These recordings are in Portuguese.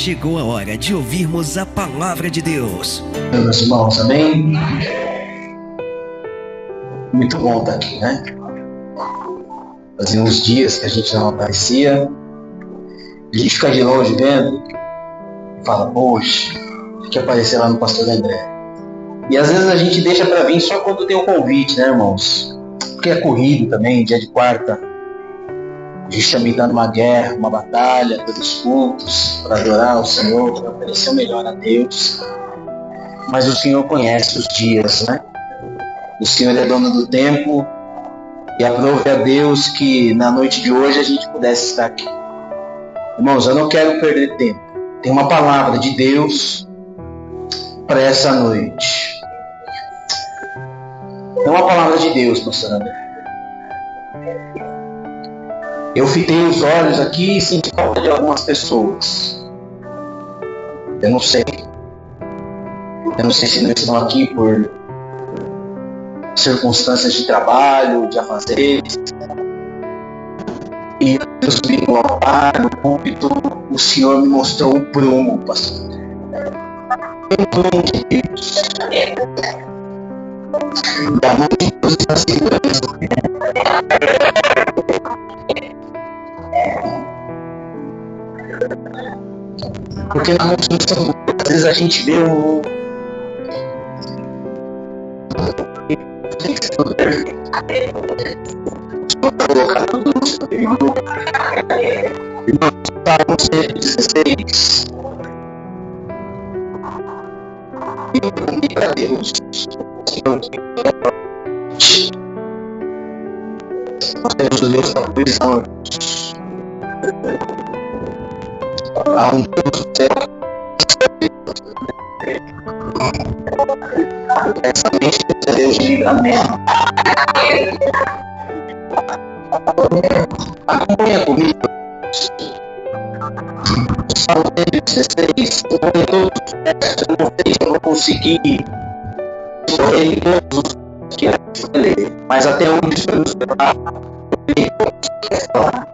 chegou a hora de ouvirmos a palavra de Deus. Meus irmãos, amém? Muito bom estar aqui, né? Fazia uns dias que a gente não aparecia. A gente fica de longe vendo e fala, poxa, tem que aparecer lá no Pastor André. E às vezes a gente deixa para vir só quando tem o convite, né, irmãos? Porque é corrido também, dia de quarta. A gente está me dando uma guerra, uma batalha pelos cultos, para adorar o Senhor, para oferecer o melhor a Deus. Mas o Senhor conhece os dias, né? O Senhor é dono do tempo e aprove a Deus que na noite de hoje a gente pudesse estar aqui. Irmãos, eu não quero perder tempo. Tem uma palavra de Deus para essa noite. É uma palavra de Deus, pastor André. Eu fitei os olhos aqui e senti falta de algumas pessoas. Eu não sei se não estão aqui por circunstâncias de trabalho, de afazeres. E eu subi no altar, no púlpito, o Senhor me mostrou o prumo, pastor. O prumo de Deus. Da mão de Deus está segurando. Porque na construção, às vezes a gente vê o Salmo 116. E eu pedi para Deus, nós temos o Deus da provisão. Há um Deus do céu. Essa mente é Deus de livramento. Acompanha comigo. Salmo 116. Eu vou ler todos os textos. Eu não sei se eu vou conseguir ler todos os que eu ler. Mas até onde o Senhor nos levar, eu leio todos os que quer falar.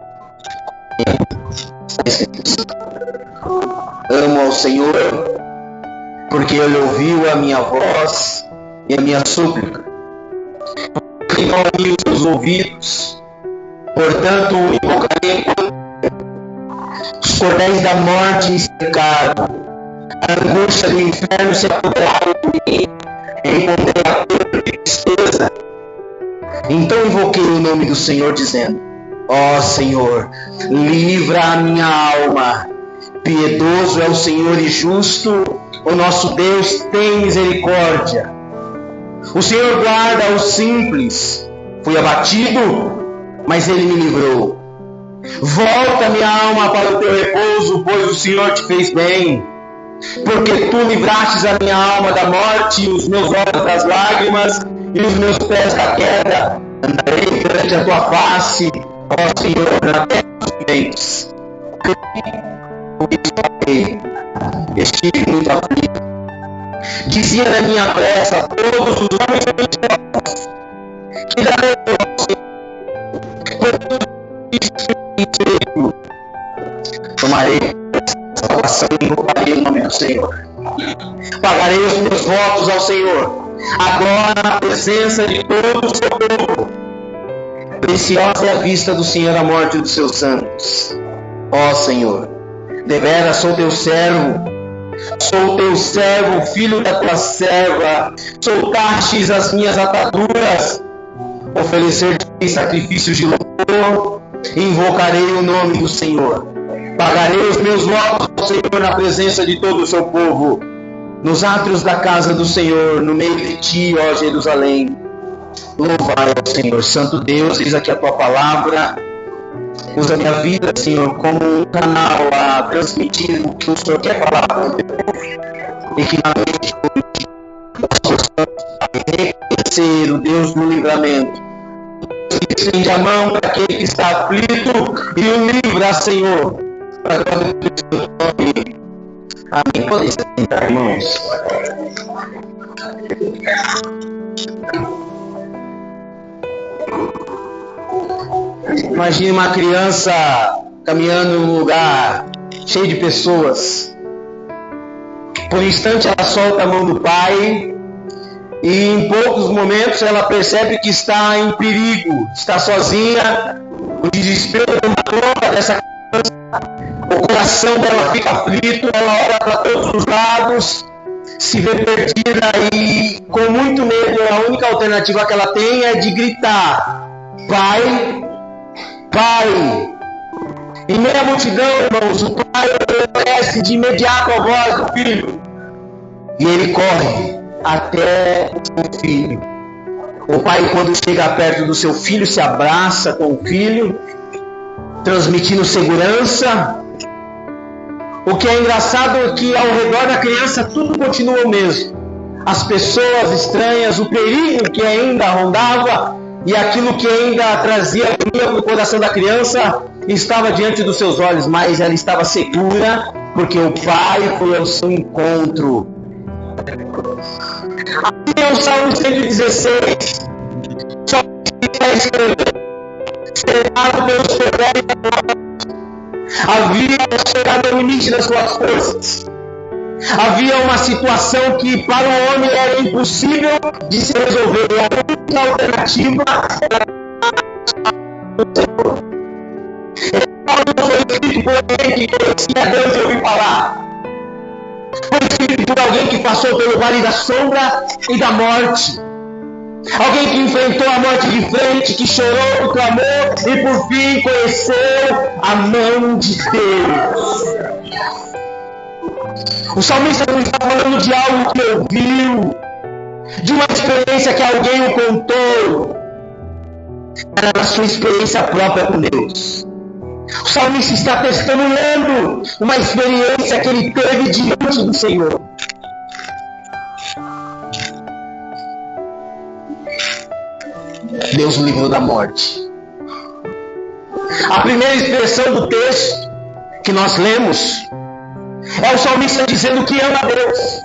Amo ao Senhor, porque Ele ouviu a minha voz e a minha súplica. Inclinou a mim os seus ouvidos, portanto invocarei. Os cordéis da morte me cercaram, a angústia do inferno se apoderaram de mim, encontrei a dor de tristeza. Então invoquei o nome do Senhor, dizendo: ó Senhor, livra a minha alma. Piedoso é o Senhor e justo, o nosso Deus tem misericórdia. O Senhor guarda os simples. Fui abatido, mas Ele me livrou. Volta minha alma para o teu repouso, pois o Senhor te fez bem. Porque tu livrastes a minha alma da morte, os meus olhos das lágrimas e os meus pés da queda. Andarei perante a tua face, ó Senhor, na terra dos viventes. Estive muito aflito. Dizia na minha pressa a todos os homens religiosos: que darei ao Senhor. Tomarei a salvação e invocarei o nome do Senhor. Pagarei os meus votos ao Senhor, agora na presença de todo o seu povo. Preciosa é a vista do Senhor a morte dos seus santos. Ó Senhor, deveras sou teu servo, filho da tua serva. Soltastes as minhas ataduras, oferecer-te sacrifícios de louvor, invocarei o nome do Senhor. Pagarei os meus votos ao Senhor na presença de todo o seu povo, nos átrios da casa do Senhor, no meio de ti, ó Jerusalém. Louvai ao Senhor. Santo Deus, eis aqui a tua palavra. Usa a minha vida, Senhor, como um canal a transmitir o que o Senhor quer falar para o teu povo. E que na noite de hoje nós possamos reconhecer o Deus do livramento. Estende a mão para aquele que está aflito e o livra, Senhor, para que o teu nome. Amém. Podem se sentar, irmãos. Imagine uma criança caminhando num lugar cheio de pessoas Por um instante ela solta a mão do pai e em poucos momentos ela percebe que está em perigo, está sozinha, o desespero toma dessa criança, o coração dela fica aflito, ela olha para todos os lados, se vê perdida e com muito medo a única alternativa que ela tem é de gritar: Pai, Pai. Em meio à multidão, irmãos, o pai obedece de imediato a voz do filho. E ele corre até o seu filho. O pai, quando chega perto do seu filho, se abraça com o filho, transmitindo segurança. O que é engraçado é que ao redor da criança tudo continua o mesmo. As pessoas estranhas, o perigo que ainda rondava e aquilo que ainda trazia agonia no coração da criança estava diante dos seus olhos, mas ela estava segura porque o pai foi ao seu encontro. Aqui é o Salmo 116. Só que está escrevendo: cercado pelos fedélicos, havia chegado ao limite das suas forças. Havia uma situação que para o homem era impossível de se resolver. E a única alternativa era o Senhor. Não foi escrito por alguém que conhecia Deus e ouviu falar. Foi escrito por alguém que passou pelo vale da sombra e da morte. Alguém que enfrentou a morte de frente, que chorou, clamou e por fim conheceu a mão de Deus. O salmista não está falando de algo que ouviu, de uma experiência que alguém o contou. Era a sua experiência própria com Deus. O salmista está testemunhando uma experiência que ele teve diante do Senhor. Deus o livrou da morte. A primeira expressão do texto que nós lemos é o salmista dizendo que ama a Deus.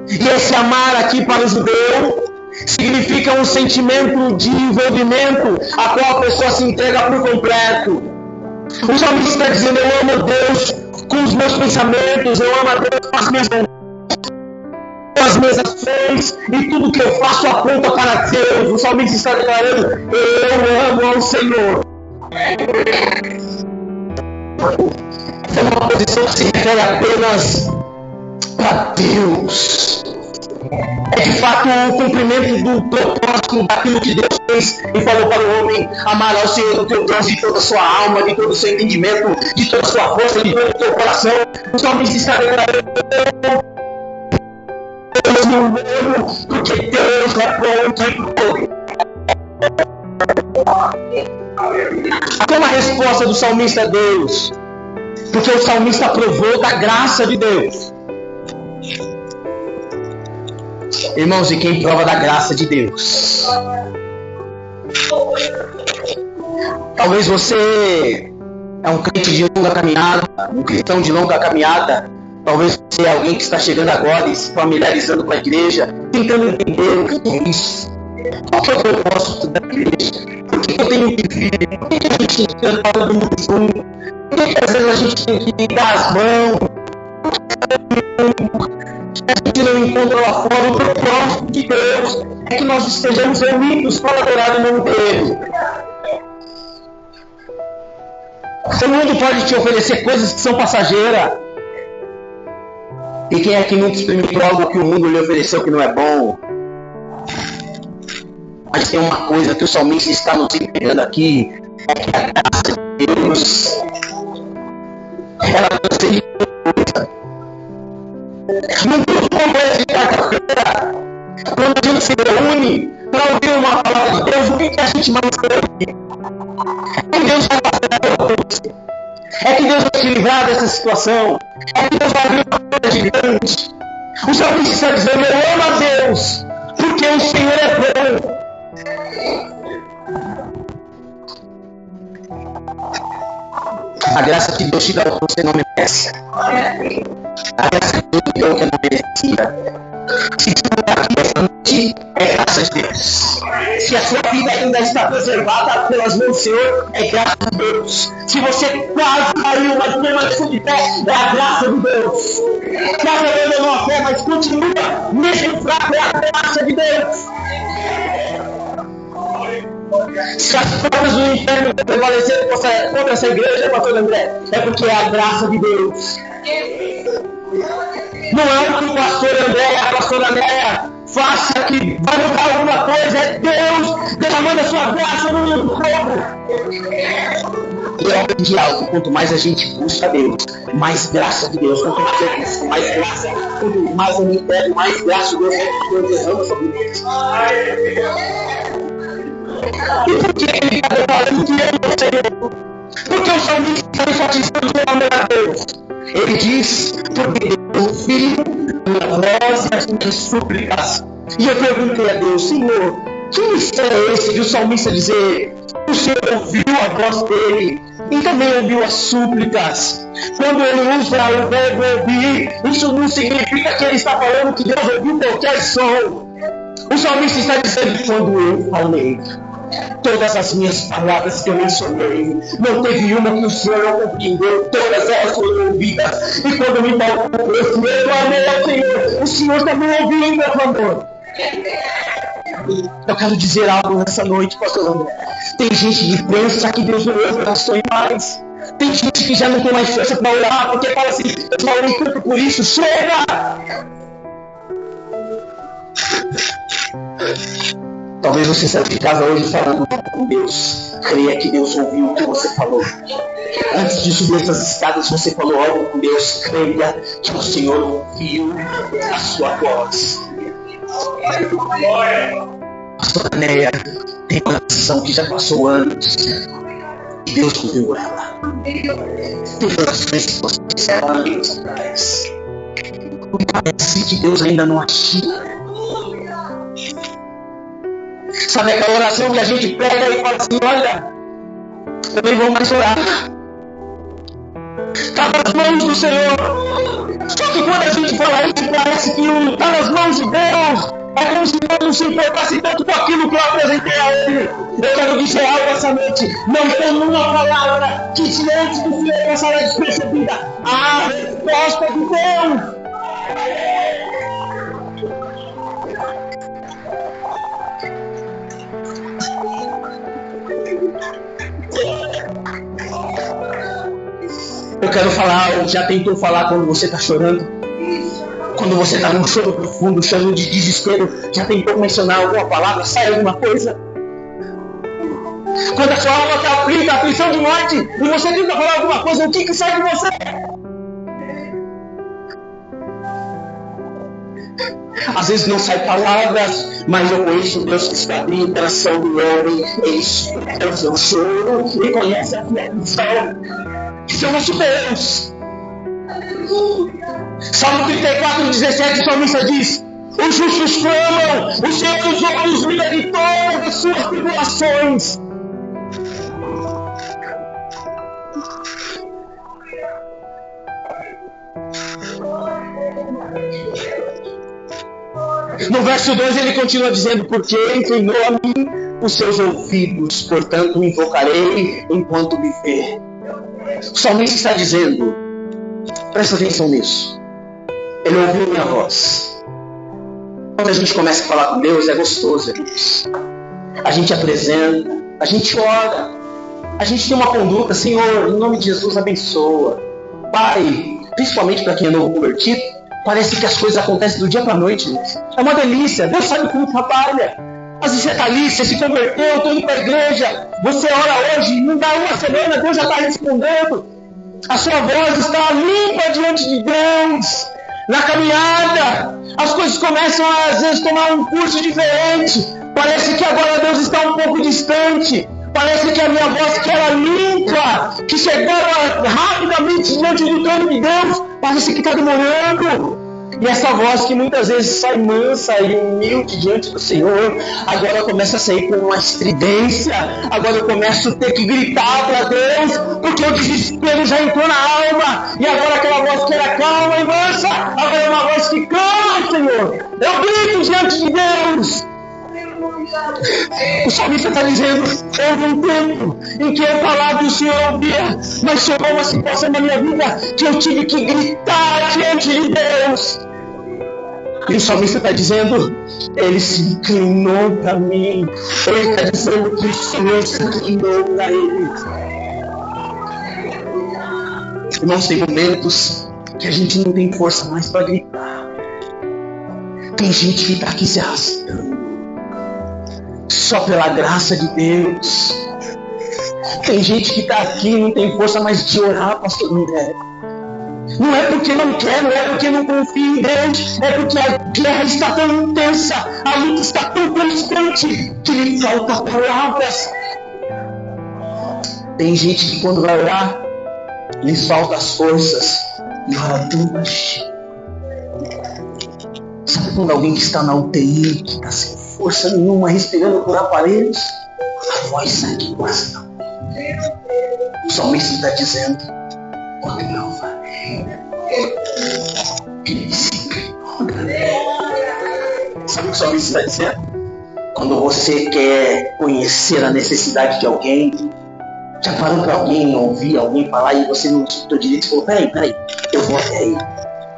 E esse amar aqui para o judeu significa um sentimento de envolvimento a qual a pessoa se entrega por completo. O salmista está dizendo: eu amo a Deus com os meus pensamentos, eu amo a Deus com as minhas ações, e tudo que eu faço aponta para Deus. O salmista está declarando: eu amo ao Senhor. É uma posição que se refere apenas para Deus. É de fato o cumprimento do propósito daquilo que Deus fez e falou para o homem: amar ao Senhor teu Deus de toda a sua alma, de todo o seu entendimento, de toda a sua força, de todo o teu coração. O salmista está declarando: Deus não amo, porque Deus é bom o tempo todo. Qual a resposta do salmista a Deus? Porque o salmista provou da graça de Deus. Irmãos, e quem prova da graça de Deus? Talvez você é um crente de longa caminhada, um cristão de longa caminhada. Talvez você é alguém que está chegando agora e se familiarizando com a igreja, tentando entender o que é isso. Qual que é o propósito da igreja? Por que eu tenho que vir? Por que a gente canta todo mundo junto? Por que às vezes a gente tem que dar as mãos? A gente não encontra lá fora. O propósito de Deus é que nós estejamos reunidos para adorar o nome dele. O mundo pode te oferecer coisas que são passageiras. E quem é que nunca experimentou algo que o mundo lhe ofereceu que não é bom? Mas tem uma coisa que o salmista está nos entregando aqui: é que a graça de Deus, ela não seria coisa. Não como esse quarta-feira, quando a gente se reúne para ouvir uma palavra de Deus, o que a gente mais quer? É que Deus vai fazer para você. É que Deus vai te livrar dessa situação. É que Deus vai abrir uma porta gigante. O salmista está dizendo: eu amo a Deus, porque o Senhor é bom. A graça que Deus te dá, você não merece. A graça de Deus então que eu não merecia. Se tudo aqui essa noite é graça de Deus. Se a sua vida ainda está preservada pelas mãos do Senhor, é graça de Deus. Se você quase caiu, mas permaneceu de pé, é a graça de Deus. Quase abandonou a fé, mas continua, mesmo fraco, é a graça de Deus. Se as portas do inferno prevaleceram contra essa igreja, pastor André, é porque é a graça de Deus. Não é o que o pastor André, a pastora Andréa faça que vai mudar alguma coisa, é Deus derramando a sua graça no meio do povo. E eu aprendi algo: quanto mais a gente busca Deus, mais graça de Deus. Quanto mais eu busco, mais graça. Quanto mais eu me pego, mais graça de Deus derrama sobre mim. E por que ele está declarando que eu não sei? Porque o salmista está enfatizando o amor a Deus. Ele diz: porque Deus ouviu a voz e as minhas súplicas. E eu perguntei a Deus: Senhor, que mistério é esse de o salmista dizer: o Senhor ouviu a voz dele e também ouviu as súplicas? Quando ele usa o verbo ouvir, isso não significa que ele está falando que Deus ouviu qualquer som. O salmista está dizendo: quando eu falei, todas as minhas palavras que eu mencionei, não teve uma que o Senhor não compreendeu, todas elas foram ouvidas. E quando me falou, eu clamei ao Senhor, o Senhor também ouviu o meu clamor. Eu quero dizer algo nessa noite, pastor André. Tem gente que pensa que Deus não ouve orações mais. Tem gente que já não tem mais força para orar, porque fala assim: eu já orei tanto por isso, chega! Talvez você saia de casa hoje falando com Deus. Creia que Deus ouviu o que você falou. Antes de subir essas escadas, você falou algo com Deus. Creia que o Senhor ouviu a sua voz. Pastora Néia tem uma oração que já passou anos e Deus ouviu ela. Tem orações que você fizeram anos atrás. Parece que Deus ainda não agiu. Sabe aquela oração que a gente pega e fala assim: olha, eu nem vou mais orar. Está nas mãos do Senhor. Só que quando a gente fala isso, parece que está nas mãos de Deus. É como se Deus não se importasse tanto com aquilo que eu apresentei a Ele. Eu quero dizer algo essa noite: não tem uma palavra que antes do Senhor passará despercebida. A resposta de Deus. Eu quero falar, já tentou falar quando você está chorando? Quando você está num choro profundo, choro de desespero, já tentou mencionar alguma palavra, sai alguma coisa? Quando a sua alma está aflita, aflição de morte, e você tenta falar alguma coisa, o que sai de você? Às vezes não sai palavras, mas eu conheço Deus que está abrindo o coração do homem. Ele escuta o seu choro e conhece a sua aflição. Esse é o nosso Deus. Salmo 34:17, o salmista diz: os justos clamam, o Senhor dos olhos livra de todas as suas tribulações. No verso 2 ele continua dizendo: porque inclinou a mim os seus ouvidos, portanto invocarei enquanto me vê. O salmista está dizendo, presta atenção nisso, ele ouviu minha voz. Quando a gente começa a falar com Deus, é gostoso, irmãos. A gente apresenta, a gente ora, a gente tem uma conduta: Senhor, em nome de Jesus, abençoa. Pai, principalmente para quem é novo convertido, parece que as coisas acontecem do dia para a noite, irmãos. É uma delícia, Deus sabe como trabalha. Às vezes você está ali, você se converteu, estou indo para a igreja, você ora hoje, não dá uma semana, Deus já está respondendo. A sua voz está limpa diante de Deus. Na caminhada, as coisas começam a, às vezes, tomar um curso diferente. Parece que agora Deus está um pouco distante. Parece que a minha voz, que era limpa, que chegava rapidamente diante do trono de Deus, parece que está demorando. E essa voz que muitas vezes sai mansa e humilde diante do Senhor, agora começa a sair com uma estridência. Agora eu começo a ter que gritar para Deus, porque o desespero já entrou na alma. E agora aquela voz que era calma e mansa, agora é uma voz que clama, Senhor. Eu grito diante de Deus. O salmista está dizendo: houve um tempo em que eu falava e o Senhor ouvia, mas chegou uma situação na minha vida que eu tive que gritar diante de Deus. E o salmista está dizendo: ele se inclinou para mim. Ele está dizendo que o Senhor se inclinou para ele. Irmãos, tem momentos que a gente não tem força mais para gritar. Tem gente que está aqui se arrastando só pela graça de Deus. Tem gente que está aqui e não tem força mais de orar, pastor André. Não é porque não quer, não é porque não confia em Deus, é porque a guerra está tão intensa, a luta está tão constante, que lhe faltam palavras. Tem gente que quando vai orar, lhes falta as forças e ora tão baixinho. Sabe quando alguém que está na UTI, que está sem força nenhuma, respirando por aparelhos, a voz sai aqui quase não. O salmista está dizendo: quando eu falei, ele se inclinou. Sabe o que o salmista está dizendo? Quando você quer conhecer a necessidade de alguém, já parou para alguém ouvir alguém falar e você não escutou direito e falou: peraí, eu vou até aí.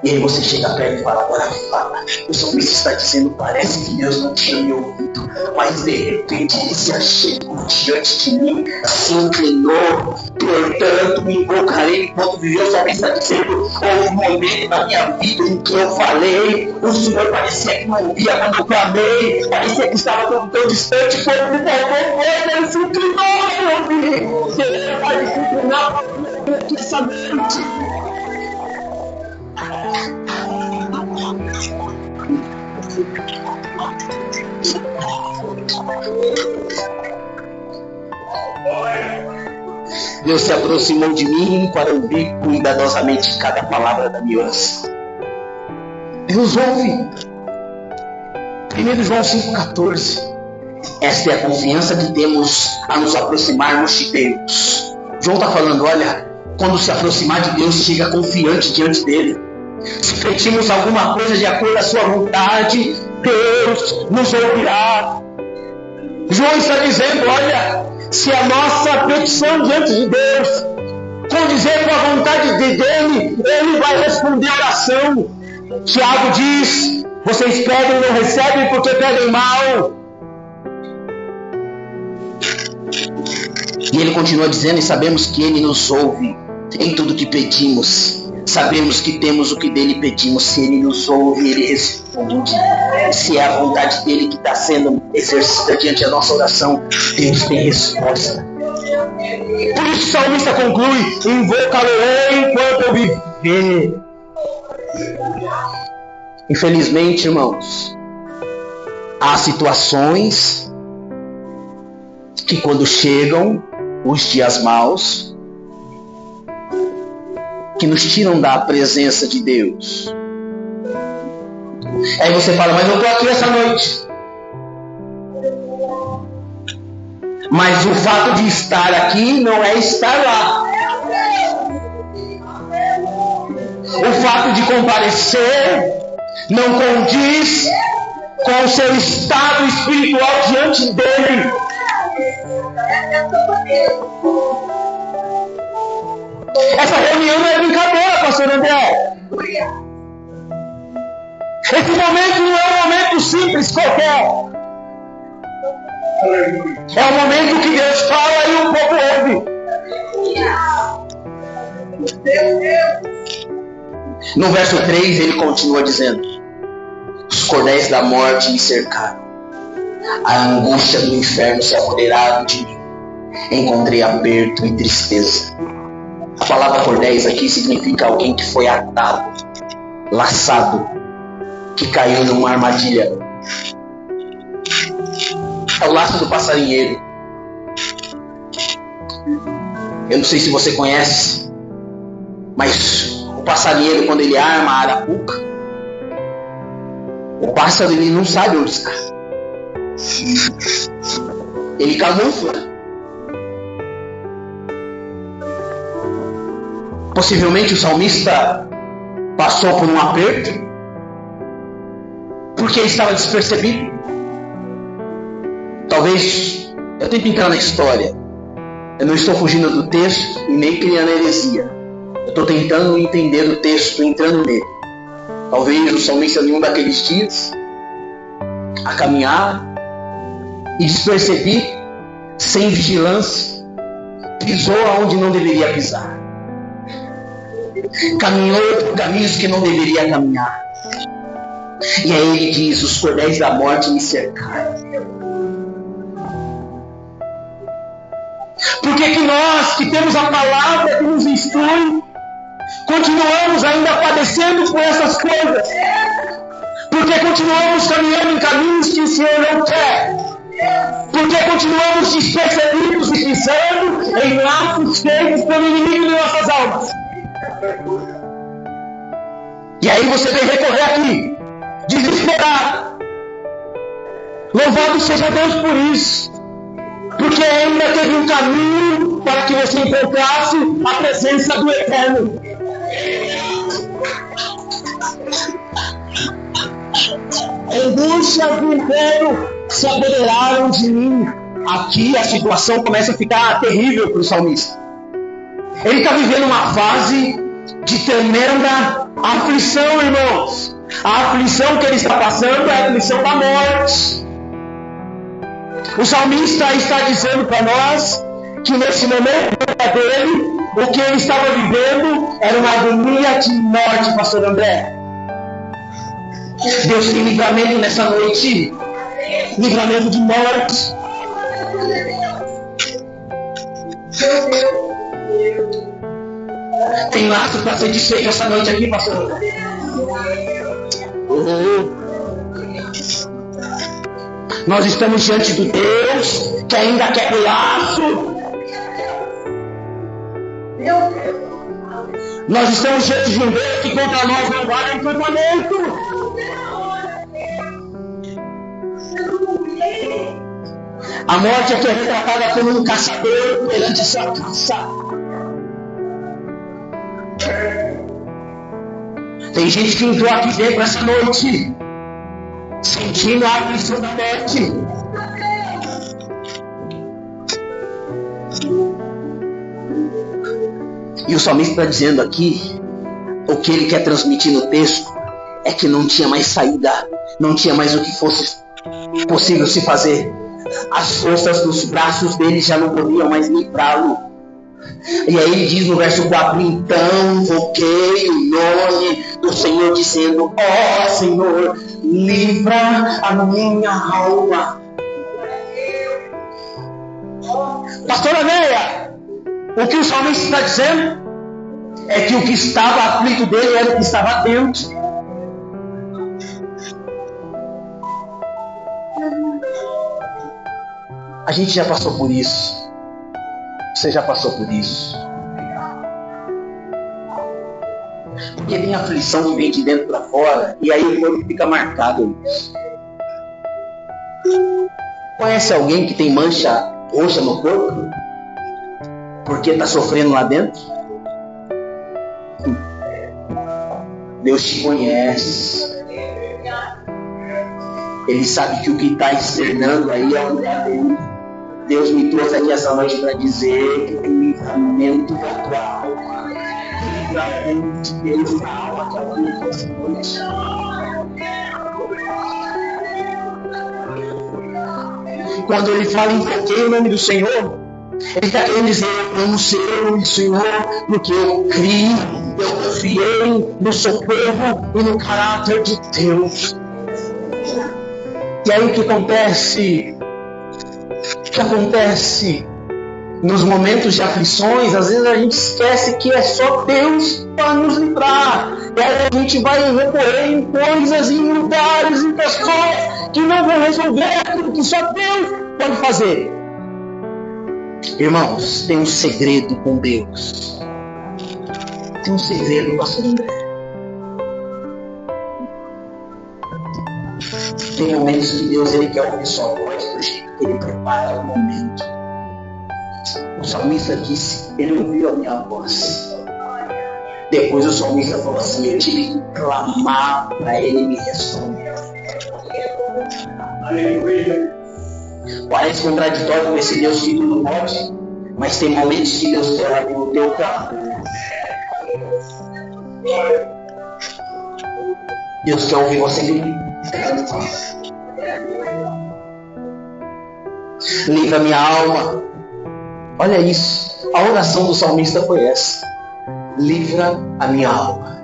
E aí você chega perto e fala: agora fala. O salmista está dizendo: parece que Deus não tinha me ouvido, mas de repente ele se achegou diante de mim, se inclinou, portanto me invocarei enquanto viveu. O salmista está dizendo: houve um momento na minha vida em que eu falei, o Senhor parecia que não ouvia quando eu clamei, parecia que estava tão distante, quando me faltou coisa, ele se inclinou para ouvir. Ele vai se inclinar para ouvir essa noite. Deus se aproximou de mim para ouvir cuidadosamente cada palavra da minha oração. Deus ouve. 1 João 5,14. Esta é a confiança que temos a nos aproximarmos de Deus. João está falando: olha, quando se aproximar de Deus, chega confiante diante dele. Se pedimos alguma coisa de acordo à sua vontade, Deus nos ouvirá. João está dizendo: olha, se a nossa petição diante de Deus condizer com a vontade dele, ele vai responder a oração. Tiago diz: vocês pedem e não recebem porque pedem mal. E ele continua dizendo: e sabemos que ele nos ouve em tudo que pedimos. Sabemos que temos o que dele pedimos. Se ele nos ouve, ele responde. Se é a vontade dele que está sendo exercida diante da nossa oração, Deus tem resposta. Por isso o salmista conclui: invoca-lo enquanto eu viver. Infelizmente, irmãos, há situações que quando chegam os dias maus, que nos tiram da presença de Deus. Aí você fala: mas eu estou aqui essa noite. Mas o fato de estar aqui não é estar lá. O fato de comparecer não condiz com o seu estado espiritual diante dele. Essa reunião não é brincadeira, pastor André. Esse momento não é um momento simples qualquer. É o momento que Deus fala e o povo ouve. No verso 3 ele continua dizendo: os cordéis da morte me cercaram, a angústia do inferno se apoderaram de mim, encontrei aperto e tristeza. A palavra cordéis aqui significa alguém que foi atado, laçado, que caiu numa armadilha. É o laço do passarinheiro. Eu não sei se você conhece, mas o passarinheiro, quando ele arma a arapuca, O pássaro, ele não sabe onde está. Ele camufla. Possivelmente o salmista passou por um aperto, porque ele estava despercebido. Talvez, eu tento entrar na história. Eu não estou fugindo do texto e nem criando heresia. Eu estou tentando entender o texto, entrando nele. Talvez o salmista em um daqueles dias, a caminhar, e despercebido, sem vigilância, pisou aonde não deveria pisar. Caminhou por caminhos que não deveria caminhar. E aí ele diz: os cordéis da morte me cercaram. Por que nós, que temos a palavra que nos instrui, continuamos ainda padecendo por essas coisas? Porque continuamos caminhando em caminhos que o Senhor não quer? Porque continuamos despercebidos e pisando em laços feitos pelo inimigo de nossas almas? E aí você vem recorrer aqui, desesperado. Louvado seja Deus por isso, porque ainda teve um caminho para que você encontrasse a presença do Eterno. Angústias do inferno se apoderaram de mim. Aqui a situação começa a ficar terrível para o salmista. Ele está vivendo uma fase de tremenda aflição, irmãos. A aflição que ele está passando é a aflição da morte. O salmista está dizendo para nós que nesse momento dele, o que ele estava vivendo era uma agonia de morte, pastor André. Deus tem livramento nessa noite. Livramento de morte. Tem laço para ser desfeito essa noite aqui, pastor. Nós estamos diante do Deus que ainda quer o laço. Nós estamos diante de um Deus que contra nós não guarda encantamento. A morte aqui é retratada como um caçador perante sua caça. Tem gente que entrou aqui dentro essa noite sentindo a aflição da morte. E o salmista está dizendo aqui, o que ele quer transmitir no texto é que não tinha mais saída, não tinha mais o que fosse possível se fazer. As forças dos braços dele já não podiam mais livrá-lo. E aí ele diz no verso 4: então invoquei o nome do Senhor, dizendo: ó Senhor, livra a minha alma. Pastora Neia, o que o salmista está dizendo é que o que estava aflito dele era o que estava dentro. A gente já passou por isso. Você já passou por isso. Porque tem aflição que vem de dentro para fora, e aí o corpo fica marcado nisso. Conhece alguém que tem mancha roxa no corpo? Porque está sofrendo lá dentro? Deus te conhece. Ele sabe que o que está externando aí é o lugar dele. Deus me trouxe aqui essa noite para dizer que tem livramento da tua alma. Livramento de Deus na alma que é o essa noite. Quando ele fala invoquei o nome do Senhor, ele está querendo dizer: eu não sei o nome do Senhor, porque eu criei, eu confiei no socorro e no caráter de Deus. E aí o que acontece? O que acontece nos momentos de aflições? Às vezes a gente esquece que é só Deus para nos livrar. E aí a gente vai recorrer em coisas, em lugares, em pessoas que não vão resolver aquilo que só Deus pode fazer. Irmãos, tem um segredo com Deus. Tem um segredo, pastor André. Tem momentos que Deus ele quer ouvir sua voz do jeito que ele prepara o momento. O salmista disse, ele ouviu a minha voz. Depois o salmista falou assim, eu tive que clamar para ele me responder. Parece contraditório com esse Deus que tudo pode, mas tem momentos que Deus quer ouvir o teu clamor. Deus quer ouvir você gritar. Livra minha alma. Olha isso. A oração do salmista foi essa. Livra a minha alma.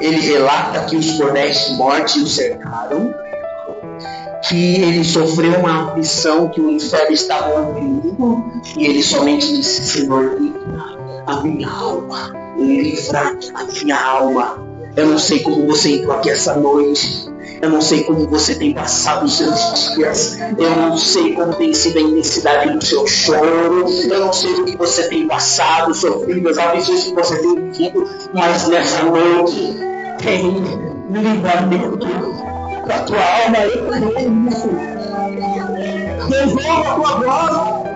Ele relata que os cordéis de morte o cercaram, que ele sofreu uma aflição que o inferno estava oprimindo, e ele somente disse, Senhor, livra a minha alma. Livra a minha alma. Eu não sei como você entrou aqui essa noite. Eu não sei como você tem passado os seus dias. Eu não sei como tem sido a intensidade do seu choro. Eu não sei o que você tem passado, sofrido, as aflições que você tem vivido. Mas nessa noite tem livramento para a tua alma. Eu creio. Devolva a tua voz.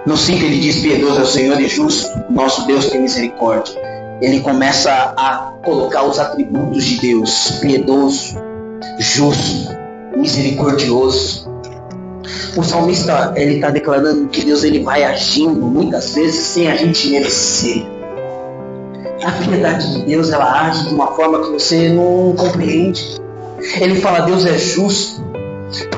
No 5 ele diz, piedoso é o Senhor e justo, nosso Deus tem misericórdia. Ele começa a colocar os atributos de Deus, piedoso, justo, misericordioso. O salmista ele está declarando que Deus ele vai agindo muitas vezes sem a gente merecer. A piedade de Deus ela age de uma forma que você não compreende. Ele fala, Deus é justo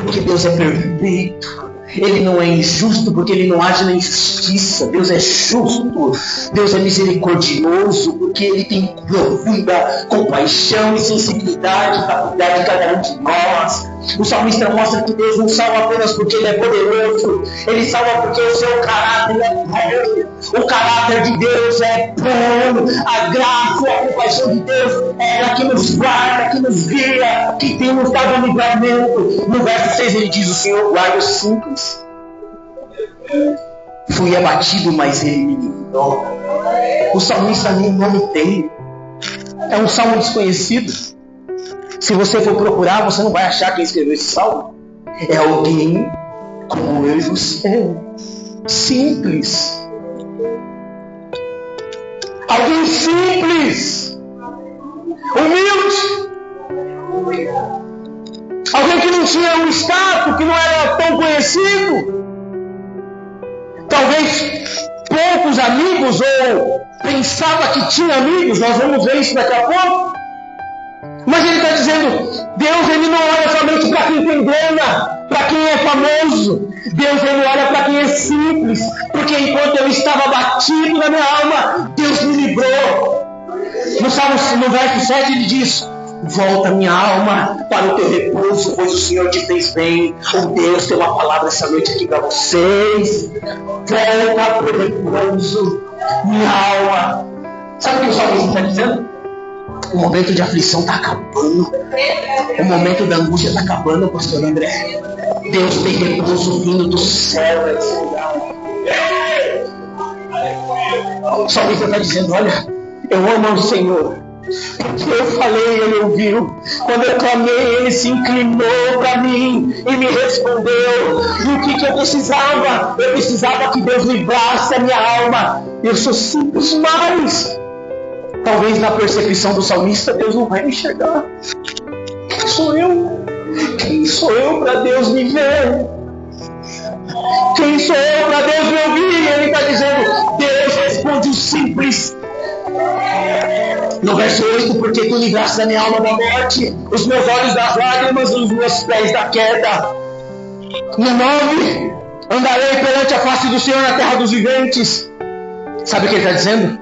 porque Deus é perfeito. Ele não é injusto porque ele não age na injustiça. Deus é justo, Deus é misericordioso porque ele tem profunda compaixão e sensibilidade para cuidar de cada um de nós. O salmista mostra que Deus não salva apenas porque ele é poderoso, ele salva porque o seu caráter é bom. O caráter de Deus é bom. A graça e a compaixão de Deus é a que nos guarda, que nos guia, que tem nos dado livramento. No verso 6 ele diz, o Senhor guarda os simples. Fui abatido, mas ele me livrou. O salmista nem nome tem. É um salmo desconhecido. Se você for procurar, você não vai achar quem escreveu esse salmo. É alguém como eu e você. Simples. Alguém simples. Humilde. Alguém que não tinha um status, que não era tão conhecido. Talvez poucos amigos, ou pensava que tinha amigos, nós vamos ver isso daqui a pouco. Mas ele está dizendo, Deus ele não olha somente para quem tem grana, para quem é famoso. Deus ele olha para quem é simples, porque enquanto eu estava batido na minha alma, Deus me livrou. No verso 7 ele diz, volta minha alma para o teu repouso, pois o Senhor te fez bem. Oh Deus, tem uma palavra essa noite aqui para vocês. Volta para o repouso, minha alma. Sabe o que o salmista está dizendo? O momento de aflição está acabando. O momento da angústia está acabando, pastor André. Deus tem repouso vindo do céu. O salmista está dizendo, olha, eu amo o Senhor. Porque eu falei, ele ouviu. Quando eu clamei, ele se inclinou para mim e me respondeu. E o que eu precisava? Eu precisava que Deus livrasse a minha alma. Eu sou simples demais. Talvez na percepção do salmista, Deus não vai me enxergar. Quem sou eu? Quem sou eu para Deus me ver? Quem sou eu para Deus me ouvir? Ele está dizendo, Deus responde o simples. No verso 8, porque tu livraste a minha alma da morte, os meus olhos das lágrimas e os meus pés da queda. No 9, andarei perante a face do Senhor na terra dos viventes. Sabe o que ele está dizendo?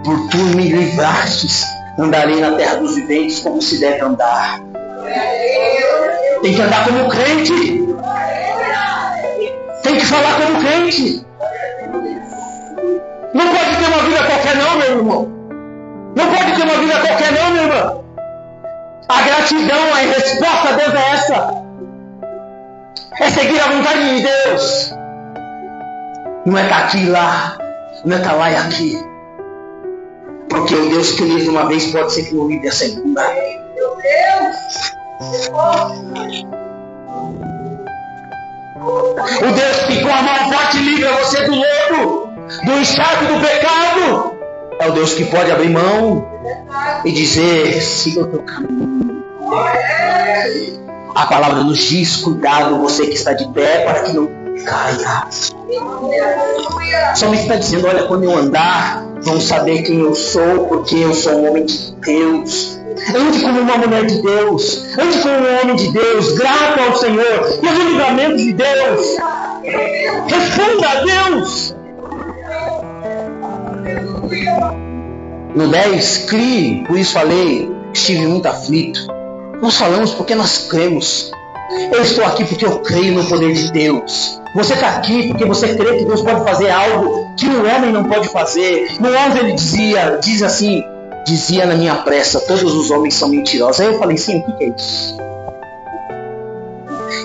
Por tu me livrastes, andarei na terra dos viventes como se deve andar. Tem que andar como crente. Tem que falar como crente. Não pode ter uma vida qualquer não, meu irmão. Não pode ter uma vida qualquer não, minha irmã. A gratidão, a resposta a Deus é essa. É seguir a vontade de Deus. Não é estar aqui e lá. Não é estar lá e aqui. Porque o Deus que livra uma vez pode ser que não livre a segunda. Meu Deus! O Deus que com a mão forte livra você do lodo, do encharque do pecado, é o Deus que pode abrir mão e dizer: siga o teu caminho. A palavra nos diz: cuidado, você que está de pé, para que não caia. Só me está dizendo: olha, quando eu andar, vão saber quem eu sou, porque eu sou um homem de Deus. Ande como uma mulher de Deus, ande como um homem de Deus, grato ao Senhor, pelos livramentos de Deus. Responda a Deus. No 10, crie, por isso falei, estive muito aflito. Nós falamos porque nós cremos. Eu estou aqui porque eu creio no poder de Deus. Você está aqui porque você crê que Deus pode fazer algo que o homem não pode fazer. No 11 ele dizia na minha pressa: todos os homens são mentirosos. Aí eu falei: sim, o que é isso?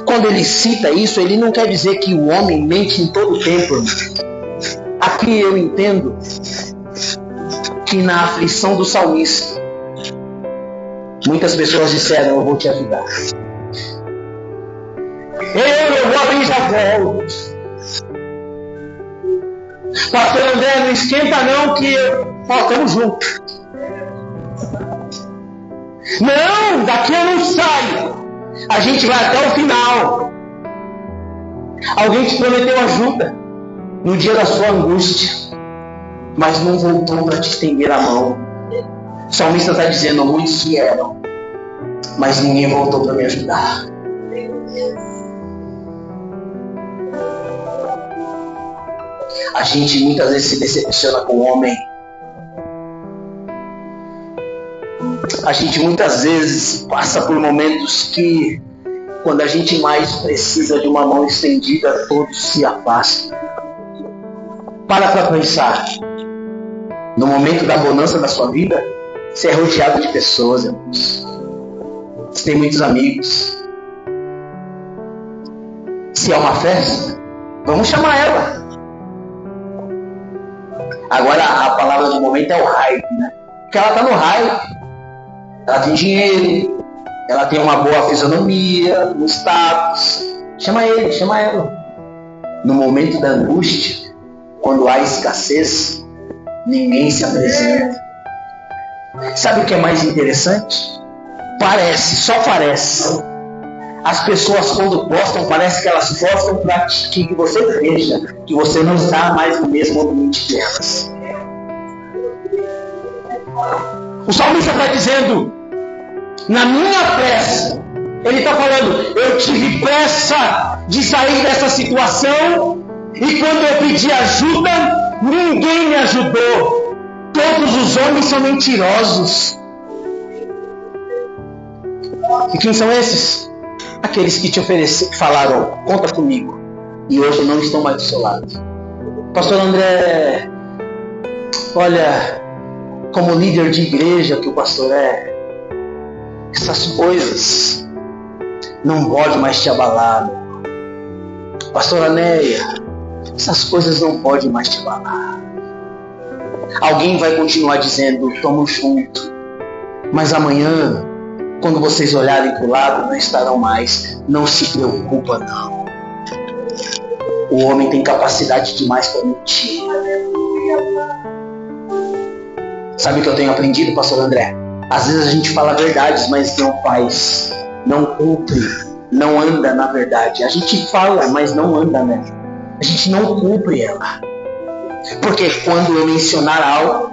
Quando ele cita isso, ele não quer dizer que o homem mente em todo o tempo. Aqui eu entendo que na aflição do salmista, muitas pessoas disseram: eu vou te ajudar. Eu vou abrir Jacó. Pastor André, não esquenta não, que estamos juntos. Não, daqui eu não saio. A gente vai até o final. Alguém te prometeu ajuda no dia da sua angústia, mas não voltou para te estender a mão. O salmista está dizendo: muitos vieram, mas ninguém voltou para me ajudar. A gente muitas vezes se decepciona com o homem. A gente muitas vezes passa por momentos que, quando a gente mais precisa de uma mão estendida, todos se afastam. Para pensar. No momento da bonança da sua vida, você é rodeado de pessoas, irmãos. Você tem muitos amigos. Se é uma festa, vamos chamar ela. Agora a palavra do momento é o hype, né? Porque ela está no hype. Ela tem dinheiro, ela tem uma boa fisionomia, um status. Chama ele, chama ela. No momento da angústia, quando há escassez, ninguém se apresenta. Sabe o que é mais interessante? Parece, só parece. As pessoas, quando postam, parece que elas postam para que você veja que você não está mais no mesmo ambiente delas. O salmista está dizendo: na minha pressa, ele está falando, eu tive pressa de sair dessa situação, e quando eu pedi ajuda, ninguém me ajudou. Todos os homens são mentirosos. E quem são esses? Aqueles que te ofereceram, falaram: conta comigo, e hoje não estão mais do seu lado. Pastor André, olha, como líder de igreja que o pastor é, essas coisas não podem mais te abalar. Pastor Anéia, essas coisas não podem mais te abalar. Alguém vai continuar dizendo: estamos juntos, mas amanhã, quando vocês olharem para o lado, não estarão mais. Não se preocupa, não. O homem tem capacidade demais para mentir. Sabe o que eu tenho aprendido, pastor André? Às vezes a gente fala verdades, mas não faz, não cumpre, não anda na verdade. A gente fala, mas não anda nela. A gente não cumpre ela. Porque quando eu mencionar algo,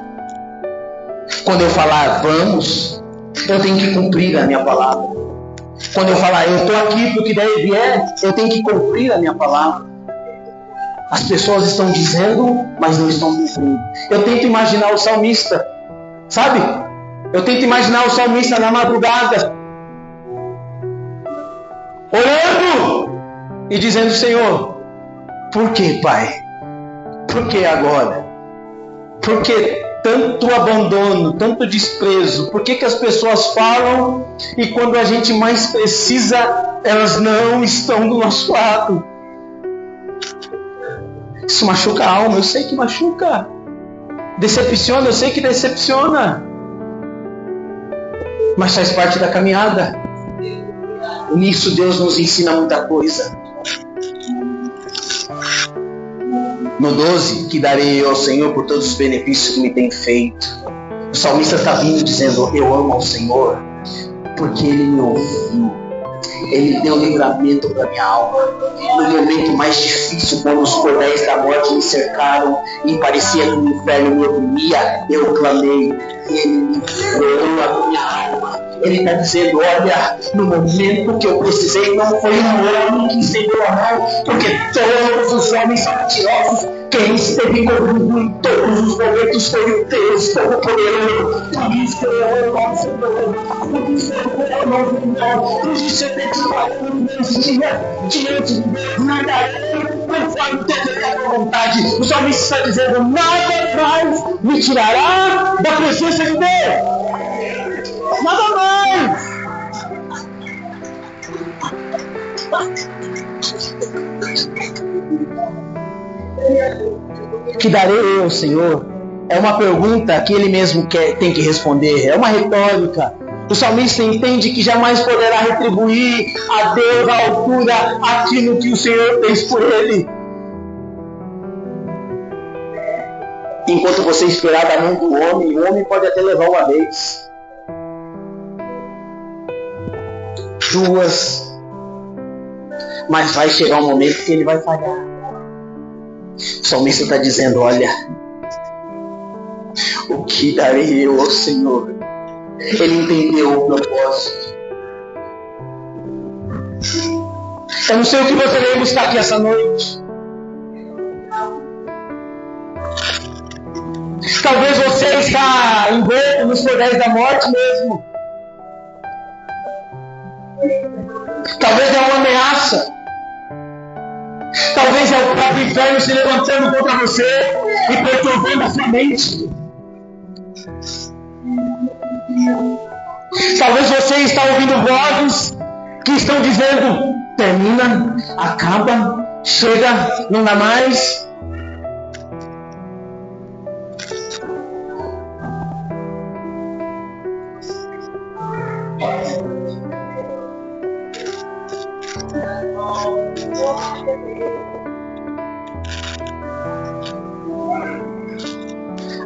quando eu falar vamos, eu tenho que cumprir a minha palavra. Quando eu falar eu estou aqui porque daí vier, eu tenho que cumprir a minha palavra. As pessoas estão dizendo, mas não estão cumprindo. Eu tento imaginar o salmista, sabe? Eu tento imaginar o salmista na madrugada, orando e dizendo: Senhor, por que, Pai? Por que agora? Por que tanto abandono, tanto desprezo? Por que as pessoas falam e quando a gente mais precisa, elas não estão do nosso lado? Isso machuca a alma, eu sei que machuca. Decepciona, eu sei que decepciona. Mas faz parte da caminhada. Nisso Deus nos ensina muita coisa. No 12, que darei eu ao Senhor por todos os benefícios que me tem feito. O salmista está vindo dizendo: eu amo ao Senhor, porque Ele me ouviu. Ele deu livramento para minha alma. No momento mais difícil, quando os cordéis da morte me cercaram e parecia que o inferno me oprimia, eu clamei e Ele me livrou a minha alma. Ele está dizendo: olha, no momento que eu precisei, não foi um homem que estendeu a mão, porque todos os homens são mentirosos. Quem esteve comigo em todos os momentos foi o Deus Todo-Poderoso. Por isso eu amo ao Senhor. Por isso eu amo ao Senhor. Por isso eu declaro os meus dias diante de Deus. Nadarei conforme teve a vontade. O salmista está dizendo: nada mais me tirará da presença de Deus. Nada mais. Que darei eu, Senhor? É uma pergunta que ele mesmo tem que responder. É uma retórica. O salmista entende que jamais poderá retribuir a Deus à altura aquilo que o Senhor fez por ele. Enquanto você esperar da mão do homem, o homem pode até levar uma vez, duas, mas vai chegar um momento que ele vai falhar. O salmista está dizendo: olha, o que darei eu ao Senhor? Ele entendeu o propósito. Eu não sei o que você veio buscar aqui essa noite. Talvez você está envolto nos cordéis da morte mesmo. Talvez é uma ameaça. Talvez é o próprio inferno se levantando contra você e perturbando a sua mente. Talvez você está ouvindo vozes que estão dizendo: termina, acaba, chega, não dá mais.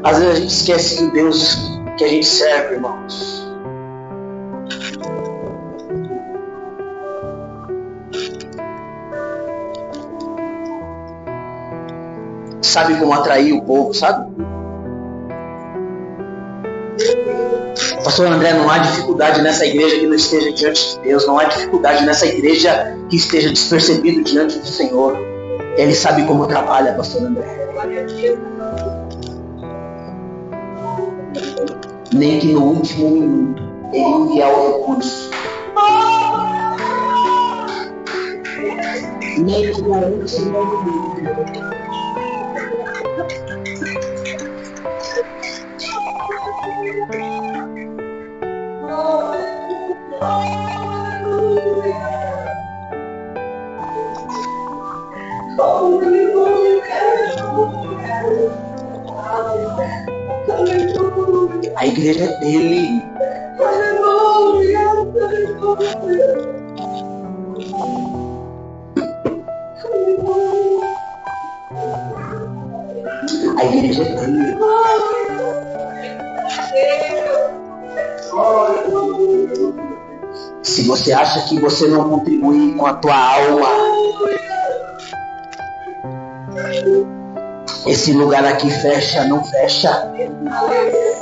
Às vezes a gente esquece do Deus que a gente serve, irmãos. Sabe como atrair o povo, sabe? Pastor André, não há dificuldade nessa igreja que não esteja diante de Deus. Não há dificuldade nessa igreja que esteja despercebido diante do Senhor. Ele sabe como trabalha, Pastor André. Nem que no último minuto ele enviar o recurso. Nem que no último minuto. A igreja é dele. A igreja é dele. Se você acha que você não contribui com a tua alma, esse lugar aqui fecha, não fecha.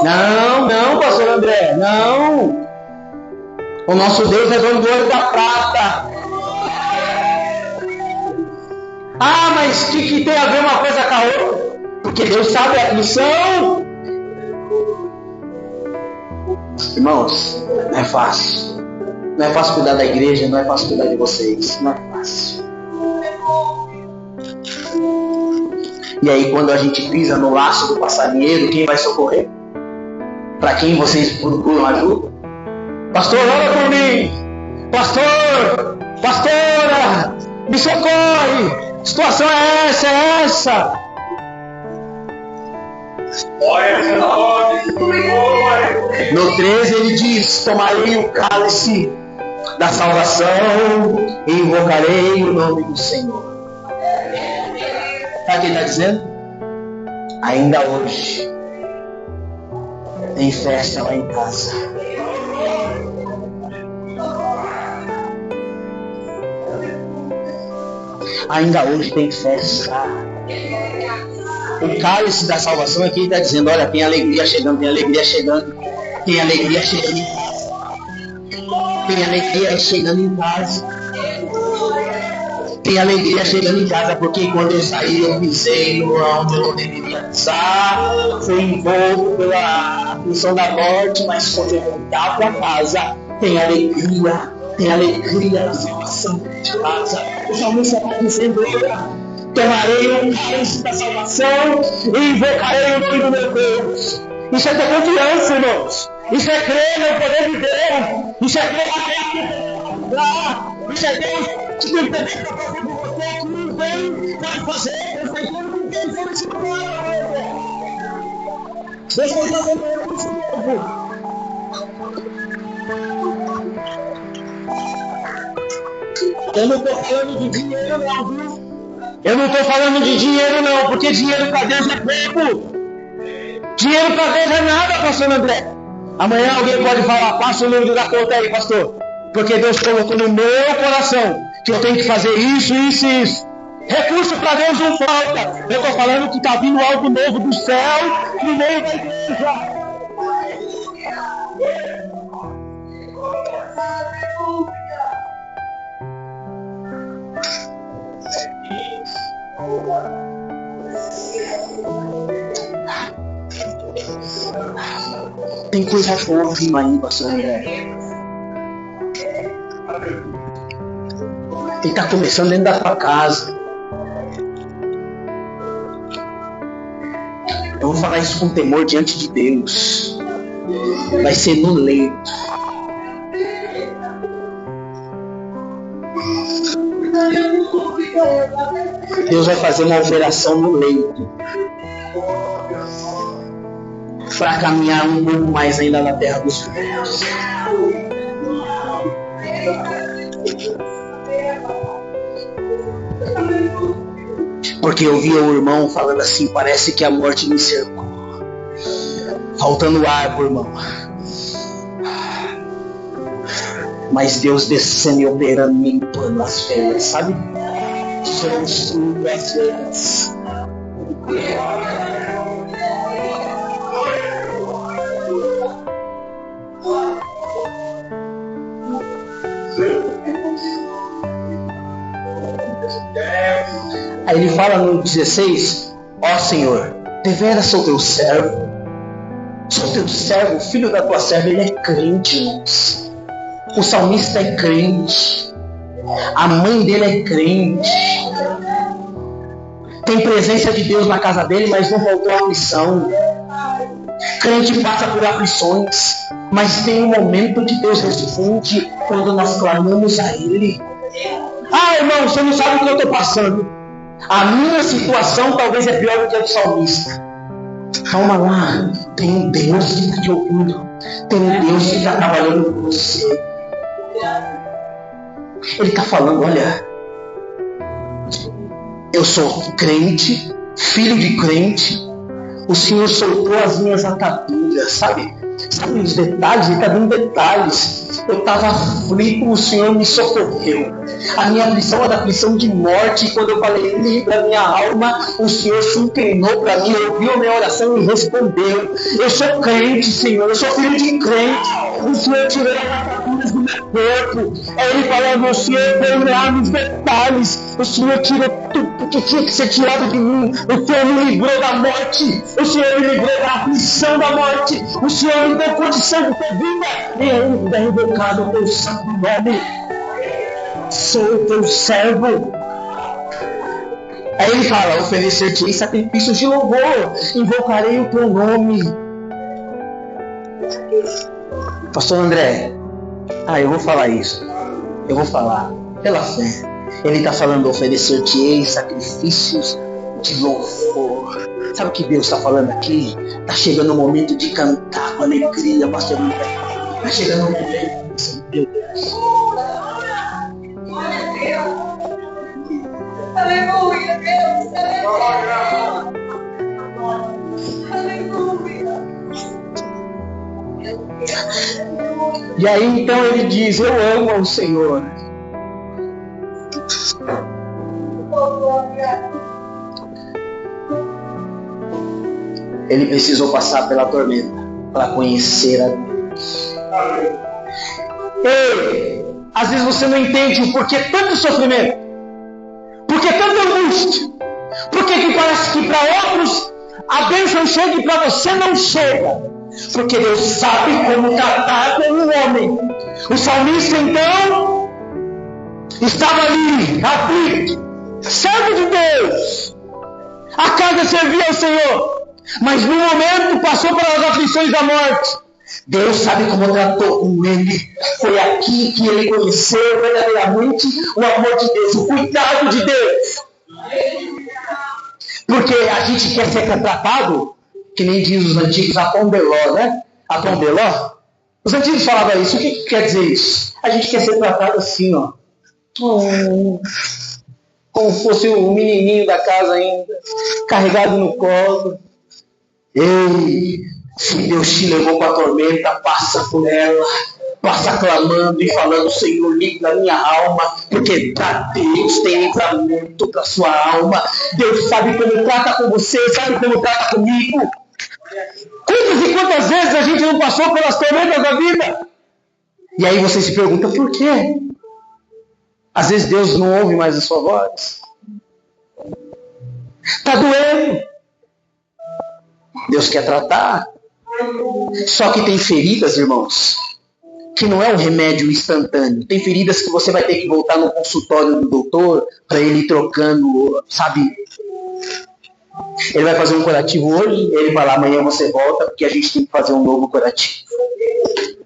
Não, pastor André, não. O nosso Deus é dono do ouro da prata. Ah, mas o que tem a ver uma coisa com a outra? Porque Deus sabe a missão. Irmãos, não é fácil. Não é fácil cuidar da igreja, não é fácil cuidar de vocês. Não é fácil. E aí quando a gente pisa no laço do passarinheiro, quem vai socorrer? Para quem vocês procuram ajuda? Pastor, ora por mim! Pastor! Pastora! Me socorre! A situação é essa! No 13 ele diz: tomarei o cálice da salvação e invocarei o nome do Senhor. Sabe o que ele está dizendo? Ainda hoje tem festa lá em casa. Ainda hoje tem festa. O cálice da salvação aqui está dizendo: olha, tem alegria chegando, tem alegria chegando, tem alegria chegando em casa, tem alegria chegando em casa, tem alegria chegando em casa, porque quando eu saí eu pisei no onde eu não deveria pisar, fui envolto pela aflição da morte, mas quando eu voltar para casa tem alegria da salvação de casa. O salmista está dizendo: tomarei o cálice da salvação e invocarei o nome do meu Deus. Isso é ter confiança, irmãos. Isso é crer no poder de Deus. Isso é crer isso é Deus que tem poder para fazer por você, que não tem para fazer. Deus vai fazer com quem for esse povo. Deus vai fazer com esse povo. Eu não estou falando de dinheiro não, viu? Eu não estou falando de dinheiro não, porque dinheiro para Deus é pouco. Dinheiro para Deus é nada, pastor André. Amanhã alguém pode falar: passa o número da conta aí, pastor. Porque Deus colocou no meu coração que eu tenho que fazer isso, isso e isso. Recurso para Deus não falta. Eu estou falando que está vindo algo novo do céu no meio da igreja. Tem coisa boa vindo aí, pastor André. Ele está começando dentro da sua casa. Eu vou falar isso com temor diante de Deus. Vai ser no leito. Deus vai fazer uma operação no leito para caminhar um pouco mais ainda na terra dos vivos. Porque eu via o irmão falando assim: parece que a morte me cercou, faltando ar pro irmão. Mas Deus descendo e operando, me limpando as feridas, sabe? Construindo as feridas. Aí ele fala no 16: ó Senhor, deveras sou teu servo, filho da tua serva. Ele é crente, irmãos. O salmista é crente, a mãe dele é crente, tem presença de Deus na casa dele, mas não faltou aflição. Crente passa por aflições, mas tem um momento que Deus responde quando nós clamamos a Ele. Ah, irmão, você não sabe o que eu estou passando. A minha situação talvez é pior do que a do salmista. Calma lá, tem um Deus que está te ouvindo, tem um Deus que está trabalhando com você. Ele está falando: olha, eu sou crente, filho de crente, o Senhor soltou as minhas ataduras, sabe os detalhes? Ele está dando detalhes. Eu estava aflito, o Senhor me socorreu. A minha aflição era aflição de morte, e quando eu falei: livra minha alma, o Senhor se inclinou para mim, ouviu a minha oração e respondeu. Eu sou crente, Senhor, eu sou filho de crente. O Senhor tirou as ataduras do meu corpo. É Ele falando: o Senhor veio lá nos detalhes, o Senhor tirou tudo que tinha que ser tirado de mim. O Senhor me livrou da morte, o Senhor me livrou da aflição da morte, o Senhor me deu condição de ter vida, e ainda é invocado o teu santo nome. Sou o teu servo. Aí ele fala: oferecer-te-ei sacrifícios de louvor, invocarei o teu nome. Pastor André, eu vou falar isso. Eu vou falar pela fé. Ele está falando: oferecer-te-ei sacrifícios de louvor. Sabe o que Deus está falando aqui? Está chegando o momento de cantar com alegria, pastor André. Está chegando o momento. Meu Deus. Aleluia, Deus. Aleluia. E aí então ele diz: eu amo ao Senhor. Ele precisou passar pela tormenta para conhecer a Deus. Ei, às vezes você não entende o porquê tanto sofrimento, porquê tanta angústia, porquê que parece que para outros a bênção chega e para você não chega. Porque Deus sabe como tratar com o homem. O salmista então estava ali, aflito, servo de Deus. A casa servia ao Senhor, mas no momento passou pelas aflições da morte. Deus sabe como tratou com ele. Foi aqui que ele conheceu verdadeiramente o amor de Deus, o cuidado de Deus. Porque a gente quer ser tratado, que nem diz os antigos, a Pombeló, né? A Pombeló. Os antigos falavam isso. O que quer dizer isso? A gente quer ser tratado assim, ó. Como fosse o menininho da casa ainda, carregado no colo. Ei, se Deus te levou para a tormenta, passa por ela. Passa clamando e falando: Senhor, livra minha alma, porque para Deus tem livramento para sua alma. Deus sabe como trata com você, sabe como trata comigo. Quantas e quantas vezes a gente não passou pelas tormentas da vida? E aí você se pergunta: por quê? Às vezes Deus não ouve mais a sua voz. Está doendo. Deus quer tratar. Só que tem feridas, irmãos, que não é um remédio instantâneo. Tem feridas que você vai ter que voltar no consultório do doutor para ele ir trocando, sabe? Ele vai fazer um curativo hoje, ele vai lá: amanhã você volta, porque a gente tem que fazer um novo curativo.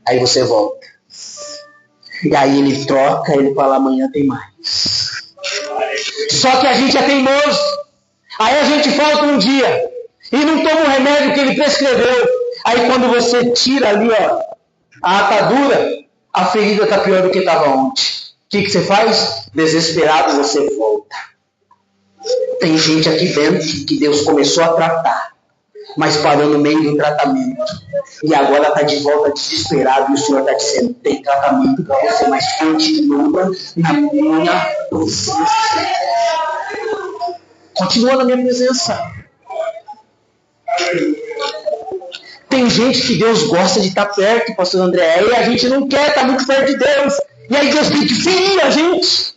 Aí você volta. E aí ele troca, ele fala: amanhã tem mais. Só que a gente é teimoso. Aí a gente falta um dia e não toma o remédio que ele prescreveu. Aí quando você tira ali, ó, a atadura, a ferida está pior do que estava ontem. O que você faz? Desesperado, você volta. Tem gente aqui dentro que Deus começou a tratar, mas parou no meio do tratamento. E agora está de volta desesperado, e o Senhor está dizendo: tem tratamento para você, mas continua na minha presença. Continua na minha presença. Tem gente que Deus gosta de estar perto, pastor André, e a gente não quer estar muito perto de Deus. E aí Deus tem que ferir a gente.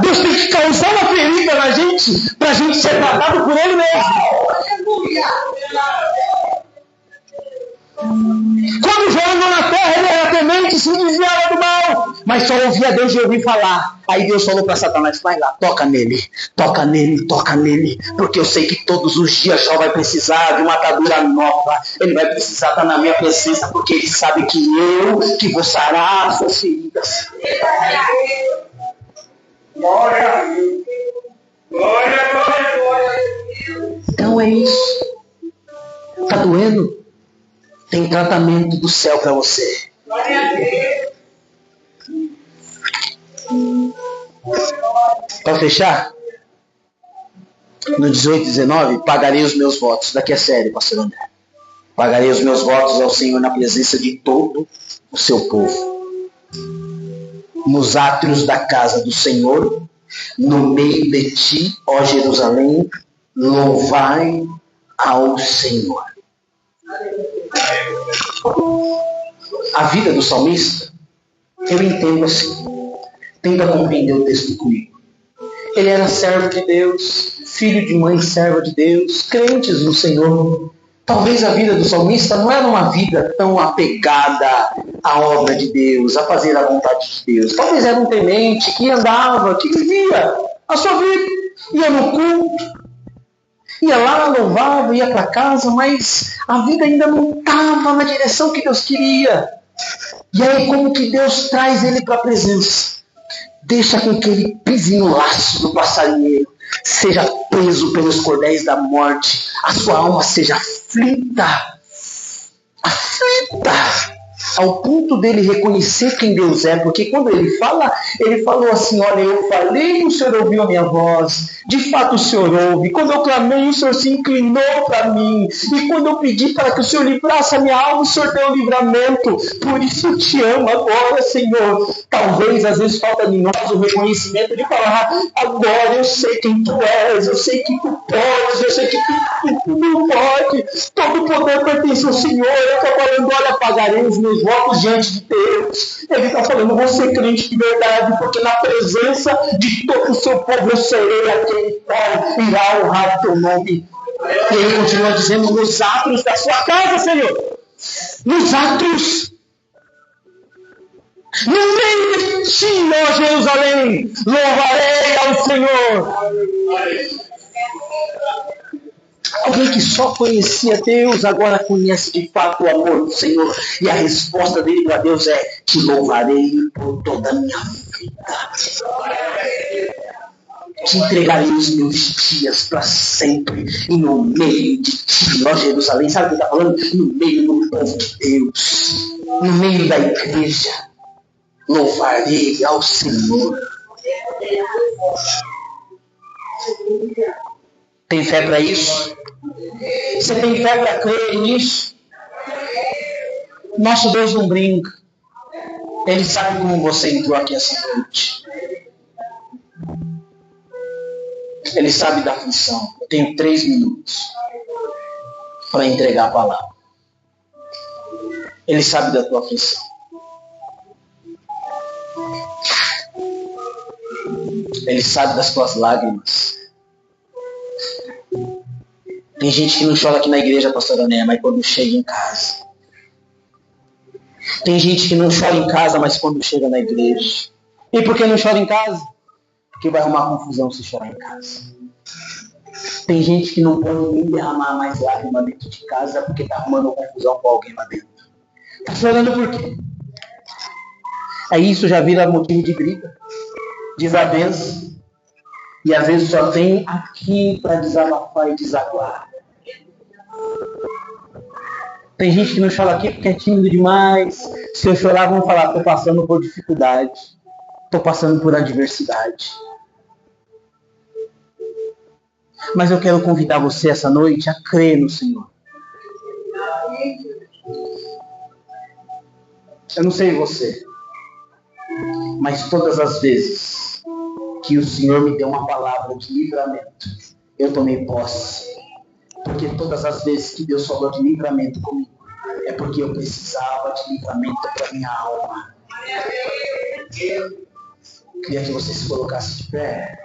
Deus tem que causar uma ferida na gente, para a gente ser tratado por Ele mesmo. Quando João andou na terra, ele era temente, se desviava do mal, mas só ouvia Deus e ouvia falar. Aí Deus falou para Satanás: vai lá, toca nele, toca nele, toca nele, porque eu sei que todos os dias João vai precisar de uma atadura nova. Ele vai precisar estar na minha presença, porque ele sabe que eu que vou sarar as suas feridas. Então é isso. Tá doendo? Tem tratamento do céu para você. Para fechar, no 18 e 19, pagarei os meus votos. Daqui é sério, pastor André. Pagarei os meus votos ao Senhor na presença de todo o seu povo. Nos átrios da casa do Senhor, no meio de ti, ó Jerusalém, louvai ao Senhor. A vida do salmista, eu entendo assim. Tenta compreender o texto comigo. Ele era servo de Deus, filho de mãe serva de Deus, crentes no Senhor. Talvez a vida do salmista não era uma vida tão apegada à obra de Deus, a fazer a vontade de Deus. Talvez era um temente que andava, que vivia a sua vida. ia no culto, ia lá, louvava, ia para casa, mas a vida ainda não estava na direção que Deus queria. E aí como que Deus traz ele para a presença? Deixa com que ele pise no laço do passarinheiro, seja preso pelos cordéis da morte, a sua alma seja aflita, ao ponto dele reconhecer quem Deus é, porque quando ele fala, ele falou assim: olha, eu falei, o Senhor ouviu a minha voz, de fato o Senhor ouve, quando eu clamei, o Senhor se inclinou para mim, e quando eu pedi para que o Senhor livrasse a minha alma, o Senhor deu o livramento, por isso eu te amo agora, Senhor. Talvez às vezes falta de nós o reconhecimento de falar: agora eu sei quem tu és, eu sei que tu podes, eu sei que tu não pode, todo o poder pertence ao Senhor. Ele está falando: olha, pagarei os meus votos diante de Deus. Ele está falando: vou ser crente de verdade, porque na presença de todo o seu povo eu serei aquele qual irá honrar o teu nome. E ele continua dizendo: nos atos da sua casa, Senhor, nos atos, no meio de ti, ó Jerusalém, louvarei ao Senhor. Alguém que só conhecia Deus, agora conhece de fato o amor do Senhor. E a resposta dele para Deus é: te louvarei por toda a minha vida. Te entregarei os meus dias para sempre. E no meio de ti, ó Jerusalém, sabe o que ele está falando? No meio do povo de Deus, no meio da igreja, louvarei ao Senhor. Tem fé para isso? Você tem fé para crer nisso? Nosso Deus não brinca. Ele sabe como você entrou aqui essa noite. Ele sabe da aflição. Eu tenho 3 minutos para entregar a palavra. Ele sabe da tua aflição. Ele sabe das tuas lágrimas. Tem gente que não chora aqui na igreja, pastora Néia, mas quando chega em casa. Tem gente que não chora em casa, mas quando chega na igreja. E por que não chora em casa? Porque vai arrumar confusão se chorar em casa. Tem gente que não pode nem derramar mais lágrima dentro de casa porque está arrumando confusão com alguém lá dentro. Está chorando por quê? Aí isso já vira motivo de briga, desavença. E às vezes só tem aqui para desabafar e desaguar. Tem gente que não chora aqui porque é tímido demais. Se eu chorar, vão falar: estou passando por dificuldade, estou passando por adversidade. Mas eu quero convidar você essa noite a crer no Senhor. Eu não sei você, mas todas as vezes que o Senhor me deu uma palavra de livramento, eu tomei posse. Porque todas as vezes que Deus falou de livramento comigo, é porque eu precisava de livramento para minha alma. Queria que você se colocasse de pé.